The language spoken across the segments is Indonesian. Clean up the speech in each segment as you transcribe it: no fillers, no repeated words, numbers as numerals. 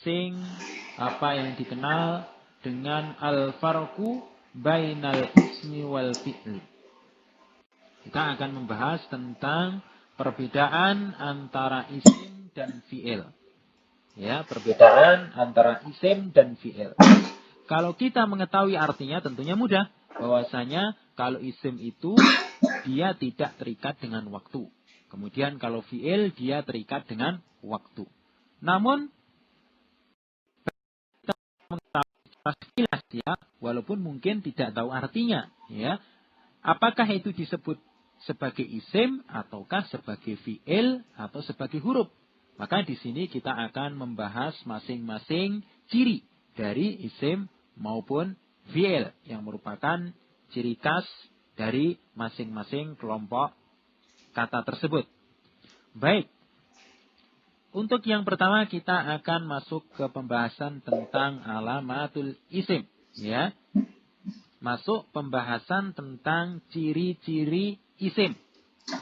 sing apa yang dikenal dengan al-farqu bainal ismi wal fi'l. Kita akan membahas tentang perbedaan antara isim dan fi'il. Ya, perbedaan antara isim dan fi'il. Kalau kita mengetahui artinya tentunya mudah. Bahwasanya kalau isim itu dia tidak terikat dengan waktu. Kemudian kalau fi'il dia terikat dengan waktu. Namun kita mengetahui secara sekilas ya, walaupun mungkin tidak tahu artinya ya. Apakah itu disebut sebagai isim ataukah sebagai fi'il atau sebagai huruf? Maka di sini kita akan membahas masing-masing ciri dari isim maupun fi'il yang merupakan ciri khas dari masing-masing kelompok kata tersebut. Baik. Untuk yang pertama kita akan masuk ke pembahasan tentang alamatul isim, ya. Masuk pembahasan tentang ciri-ciri isim.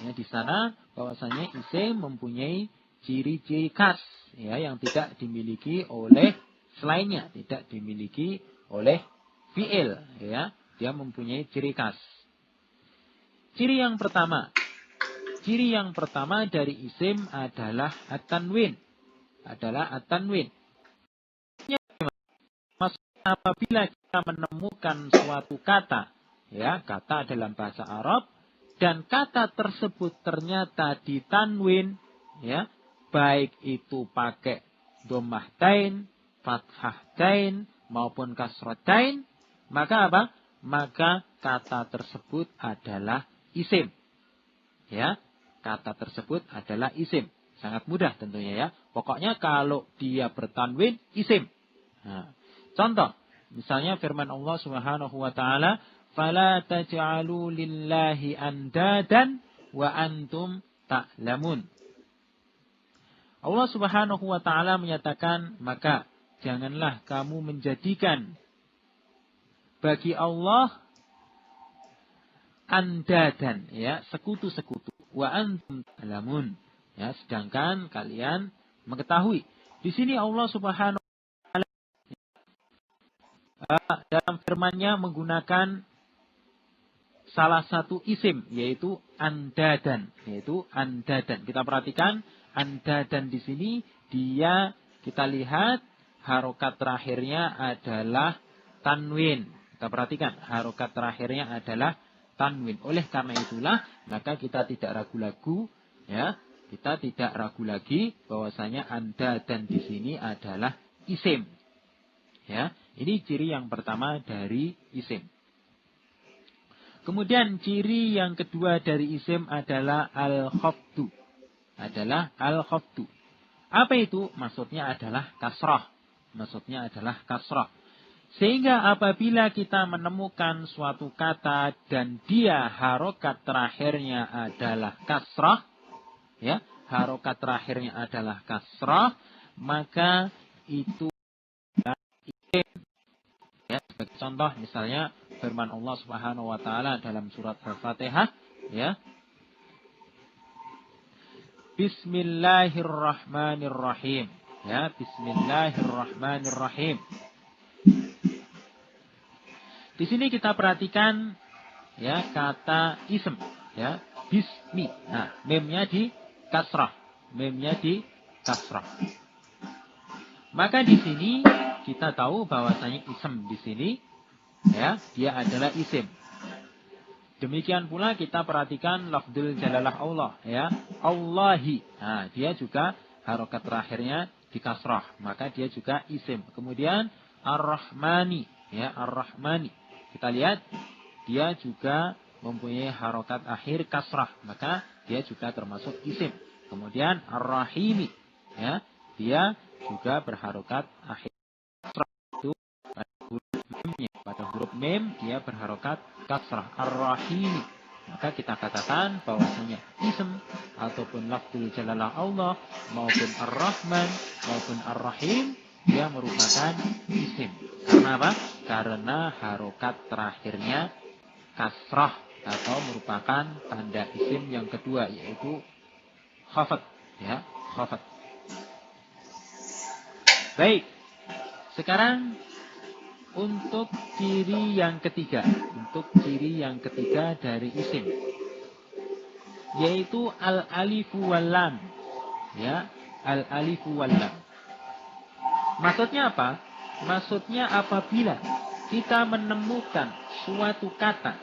Ya, di sana bahwasanya isim mempunyai ciri-ciri khas ya yang tidak dimiliki oleh selainnya, tidak dimiliki oleh fi'il ya. Dia mempunyai ciri khas. Ciri yang pertama dari isim adalah at-tanwin. Maksudnya apabila kita menemukan suatu kata, ya, kata dalam bahasa Arab dan kata tersebut ternyata ditanwin, ya, baik itu pakai dhammah tain, fathah tain maupun kasrah tain, maka apa? Maka kata tersebut adalah isim. Ya, kata tersebut adalah isim. Sangat mudah tentunya ya. Pokoknya kalau dia bertanwin, isim. Nah, contoh, misalnya firman Allah Subhanahu wa taala, "Fala taj'alu lillahi andadan wa antum ta'lamun." Allah Subhanahu wa taala menyatakan, maka janganlah kamu menjadikan bagi Allah andadan, ya, sekutu-sekutu. Wa antum ta'lamun. Ya, sedangkan kalian mengetahui. Di sini Allah Subhanahu wa taala dalam firman-Nya menggunakan salah satu isim yaitu andadan, Kita perhatikan andadan di sini dia kita lihat harokat terakhirnya adalah tanwin. Kita perhatikan harokat terakhirnya adalah tanwin. Oleh karena itulah maka kita tidak ragu-ragu ya, kita tidak ragu lagi bahwasanya andadan di sini adalah isim. Ya, ini ciri yang pertama dari isim. Kemudian ciri yang kedua dari isim adalah al-khafdu. Apa itu? Maksudnya adalah kasrah. Sehingga apabila kita menemukan suatu kata dan dia harokat terakhirnya adalah kasrah, ya, maka itu isim. Ya, sebagai contoh misalnya firman Allah Subhanahu wa taala dalam surat Al-Fatihah, ya. Bismillahirrahmanirrahim. Ya, bismillahirrahmanirrahim. Di sini kita perhatikan ya kata ism, ya, bismi. Nah, memnya di kasrah. Maka di sini kita tahu bahwasanya ism di sini ya, dia adalah isim. Demikian pula kita perhatikan lafdzul jalalah Allah ya, Allahi. Nah, dia juga harokat terakhirnya di kasrah, maka dia juga isim. Kemudian Ar-Rahmani ya, Ar-Rahmani. Kita lihat dia juga mempunyai harokat akhir kasrah, maka dia juga termasuk isim. Kemudian Ar-Rahimi ya, dia juga berharokat akhir kasrah, itu pada huruf mim dia berharokat kasrah. Ar-Rahimi, maka kita katakan bahwasanya ism ataupun lafzul jalalah Allah maupun Ar-Rahman maupun Ar-Rahim dia merupakan isim. Karena apa? Karena harokat terakhirnya kasrah atau merupakan tanda isim yang kedua yaitu khafat ya, khafat. Baik. Sekarang untuk ciri yang ketiga. Untuk ciri yang ketiga dari isim. Yaitu al-alifu wal-lam. Ya, al-alifu wal-lam. Maksudnya apa? Maksudnya apabila kita menemukan suatu kata,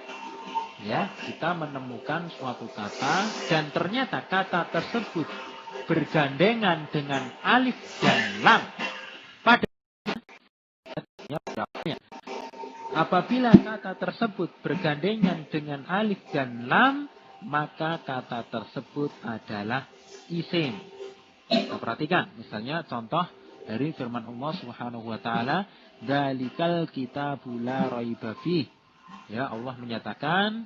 ya, kita menemukan suatu kata dan ternyata kata tersebut bergandengan dengan alif dan lam pada apabila kata tersebut bergandengan dengan alif dan lam, maka kata tersebut adalah isim. Kita perhatikan, misalnya contoh dari firman Allah Subhanahu wa taala, "Dzalikal kitabu la raiba fih." Ya, Allah menyatakan,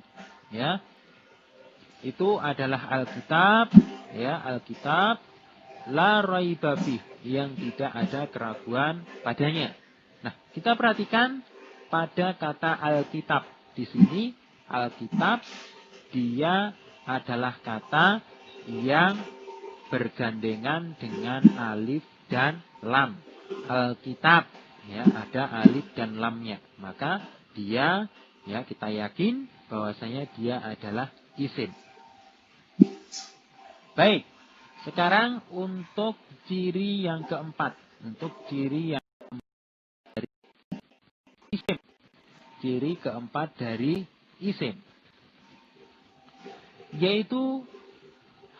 ya, itu adalah Alkitab, ya, Alkitab la raiba fih, yang tidak ada keraguan padanya. Nah, kita perhatikan pada kata Alkitab. Di sini Alkitab dia adalah kata yang bergandengan dengan alif dan lam. Alkitab, ya, ada alif dan lamnya. Maka dia, ya, kita yakin bahwasanya dia adalah isim. Baik. Sekarang untuk ciri yang keempat. Untuk ciri yang dari isim. Ciri keempat dari isim. Yaitu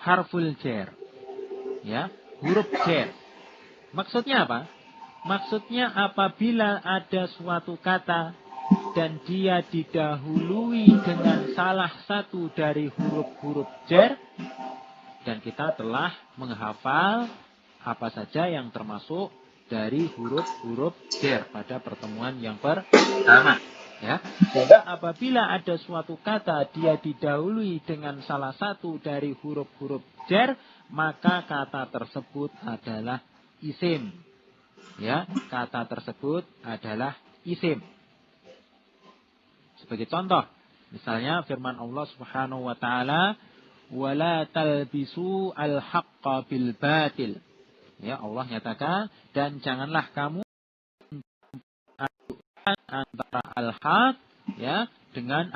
harful jar. Ya, huruf jar. Maksudnya apa? Maksudnya apabila ada suatu kata dan dia didahului dengan salah satu dari huruf-huruf jar, dan kita telah menghafal apa saja yang termasuk dari huruf-huruf jar pada pertemuan yang pertama. Ya, sehingga apabila ada suatu kata dia didahului dengan salah satu dari huruf-huruf jar, maka kata tersebut adalah isim. Ya, kata tersebut adalah isim. Sebagai contoh, misalnya firman Allah Subhanahu wa taala, "Wala talbisu al-haqqa bil batil." Ya, Allah nyatakan, dan janganlah kamu antara al-haq, ya, dengan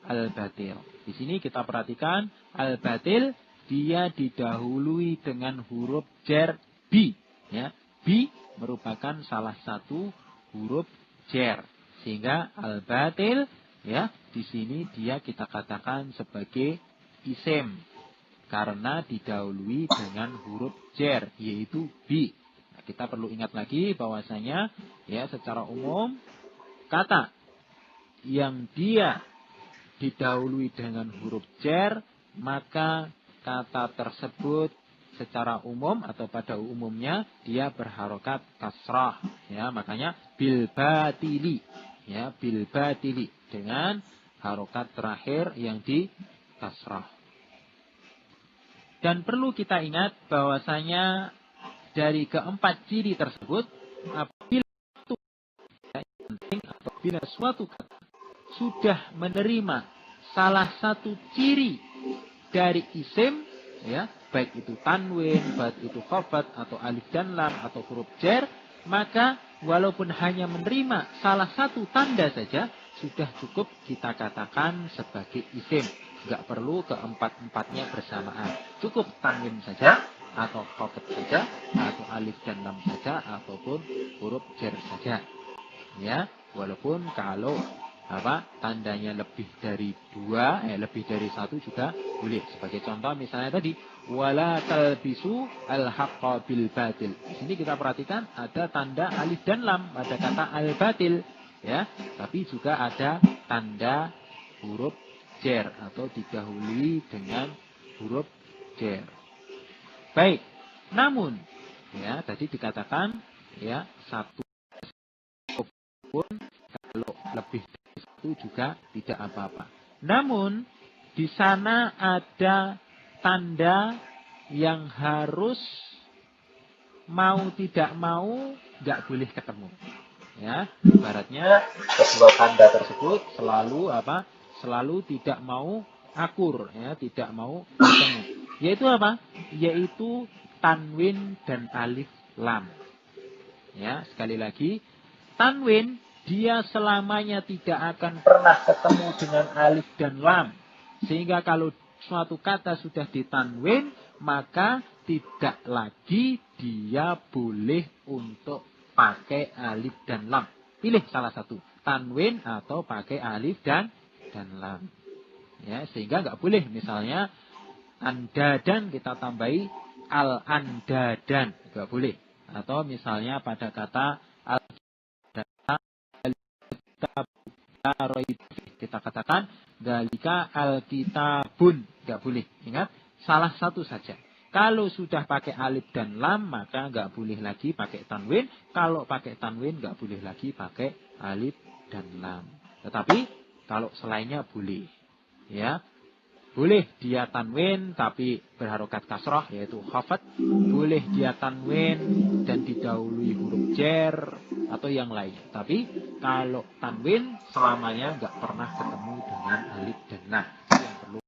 al-batil. Di sini kita perhatikan al-batil dia didahului dengan huruf jar bi, ya. Bi merupakan salah satu huruf jar. Sehingga al-batil, ya, di sini dia kita katakan sebagai isim karena didahului dengan huruf jar yaitu bi. Nah, kita perlu ingat lagi bahwasanya, ya, secara umum kata yang dia didahului dengan huruf jar, maka kata tersebut secara umum atau pada umumnya dia berharokat kasrah, ya, makanya bil batili, ya, bil batili dengan harokat terakhir yang di kasrah. Dan perlu kita ingat bahwasanya dari keempat ciri tersebut, apabila suatu kata sudah menerima salah satu ciri dari isim, ya, baik itu tanwin, baik itu khafat atau alif dan lam atau huruf jar, maka walaupun hanya menerima salah satu tanda saja sudah cukup kita katakan sebagai isim. Enggak perlu keempat-empatnya bersamaan. Cukup tanwin saja atau khafat saja atau alif dan lam saja ataupun huruf jar saja. Ya, walaupun kalau tandanya lebih dari lebih dari satu juga boleh. Sebagai contoh misalnya tadi, wala talbisu al-haqqa bil batil. Di sini kita perhatikan ada tanda alif dan lam pada kata al-batil, ya, tapi juga ada tanda huruf jar atau didahului dengan huruf jar. Baik. Namun, ya, tadi dikatakan, ya, satu pun kalau lebih dari satu juga tidak apa-apa. Namun di sana ada tanda yang harus mau tidak mau nggak boleh ketemu. Ya, ibaratnya kedua tanda tersebut selalu Selalu tidak mau akur, ya, tidak mau ketemu. Yaitu apa? Yaitu tanwin dan alif lam. Ya, sekali lagi, tanwin dia selamanya tidak akan pernah ketemu dengan alif dan lam. Sehingga kalau suatu kata sudah ditanwin, maka tidak lagi dia boleh untuk pakai alif dan lam. Pilih salah satu, tanwin atau pakai alif dan lam. Ya, sehingga nggak boleh misalnya andadan kita tambahi al-andadan, nggak boleh. Atau misalnya pada kata kita katakan dalika al-kitabun, nggak boleh. Ingat, salah satu saja. Kalau sudah pakai alif dan lam, maka nggak boleh lagi pakai tanwin. Kalau pakai tanwin, nggak boleh lagi pakai alif dan lam. Tetapi kalau selainnya boleh, ya. Boleh dia tanwin tapi berharokat kasroh yaitu khafat. Boleh dia tanwin dan didahului huruf jer atau yang lain. Tapi kalau tanwin selamanya nggak pernah ketemu dengan alif dan lam.